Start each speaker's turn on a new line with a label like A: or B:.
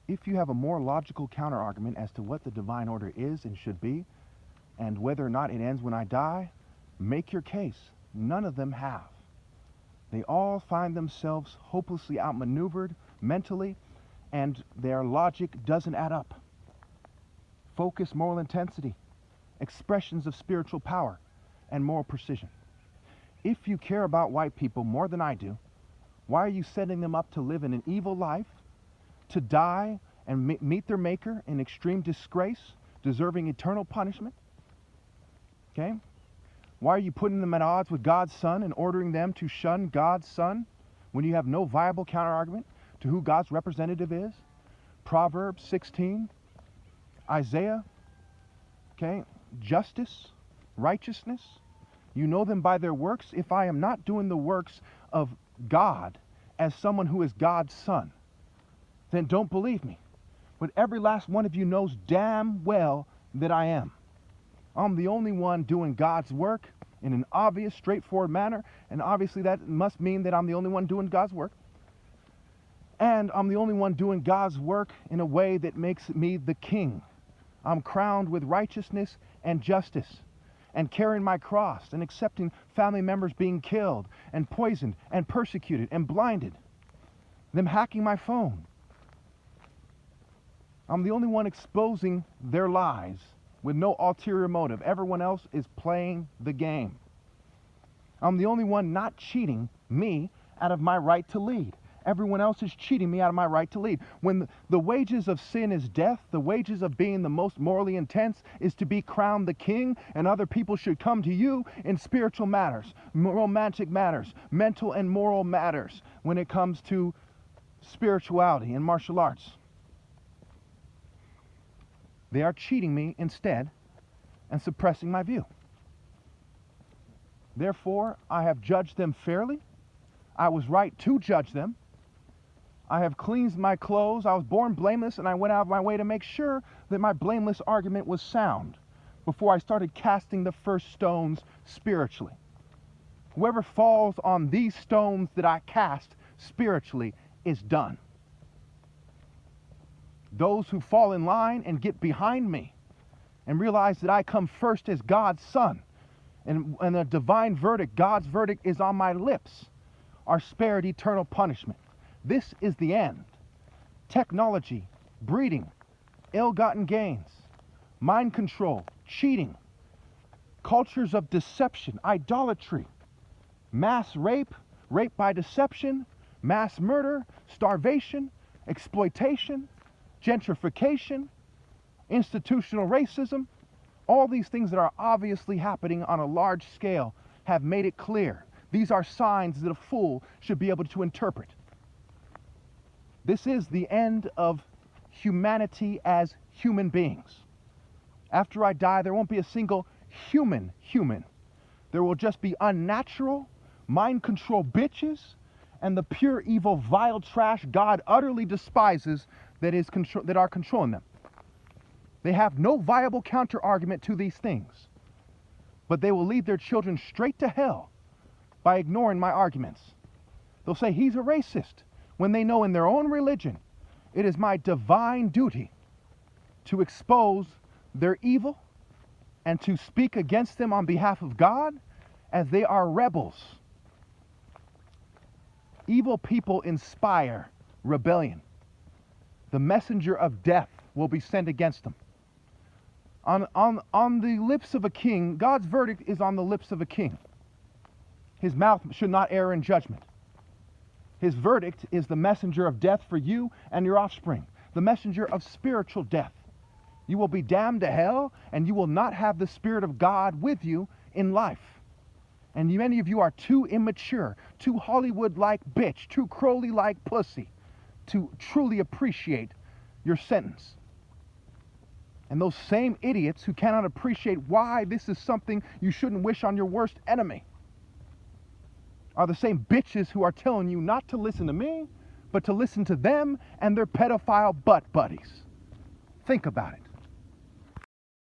A: If you have a more logical counterargument as to what the divine order is and should be, and whether or not it ends when I die, make your case. None of them have. They all find themselves hopelessly outmaneuvered mentally, and their logic doesn't add up. Focus, moral intensity, expressions of spiritual power, and moral precision. If you care about white people more than I do, why are you setting them up to live in an evil life, to die and meet their maker in extreme disgrace, deserving eternal punishment? Okay? Why are you putting them at odds with God's Son and ordering them to shun God's Son when you have no viable counterargument to who God's representative is? Proverbs 16, Isaiah, okay? Justice, righteousness. You know them by their works. If I am not doing the works of God as someone who is God's Son, then don't believe me. But every last one of you knows damn well that I am. I'm the only one doing God's work in an obvious, straightforward manner, and obviously that must mean that I'm the only one doing God's work. And I'm the only one doing God's work in a way that makes me the king. I'm crowned with righteousness and justice, and carrying my cross, and accepting family members being killed, and poisoned, and persecuted, and blinded, them hacking my phone. I'm the only one exposing their lies with no ulterior motive. Everyone else is playing the game. I'm the only one not cheating me out of my right to lead. Everyone else is cheating me out of my right to lead. When the wages of sin is death, the wages of being the most morally intense is to be crowned the king, and other people should come to you in spiritual matters, romantic matters, mental and moral matters when it comes to spirituality and martial arts. They are cheating me instead and suppressing my view. Therefore, I have judged them fairly. I was right to judge them. I have cleansed my clothes. I was born blameless, and I went out of my way to make sure that my blameless argument was sound before I started casting the first stones spiritually. Whoever falls on these stones that I cast spiritually is done. Those who fall in line and get behind me and realize that I come first as God's Son, and a divine verdict, God's verdict is on my lips, are spared eternal punishment. This is the end. Technology, breeding, ill-gotten gains, mind control, cheating, cultures of deception, idolatry, mass rape, rape by deception, mass murder, starvation, exploitation, gentrification, institutional racism, all these things that are obviously happening on a large scale have made it clear. These are signs that a fool should be able to interpret. This is the end of humanity as human beings. After I die, there won't be a single human. There will just be unnatural, mind control bitches, and the pure evil, vile trash God utterly despises that are controlling them. They have no viable counter-argument to these things, but they will lead their children straight to hell by ignoring my arguments. They'll say he's a racist when they know in their own religion it is my divine duty to expose their evil and to speak against them on behalf of God, as they are rebels. Evil people inspire rebellion. The messenger of death will be sent against them. On the lips of a king, God's verdict is on the lips of a king. His mouth should not err in judgment. His verdict is the messenger of death for you and your offspring, the messenger of spiritual death. You will be damned to hell, and you will not have the Spirit of God with you in life. And many of you are too immature, too Hollywood-like bitch, too Crowley-like pussy to truly appreciate your sentence. And those same idiots who cannot appreciate why this is something you shouldn't wish on your worst enemy are the same bitches who are telling you not to listen to me, but to listen to them and their pedophile butt buddies. Think about it.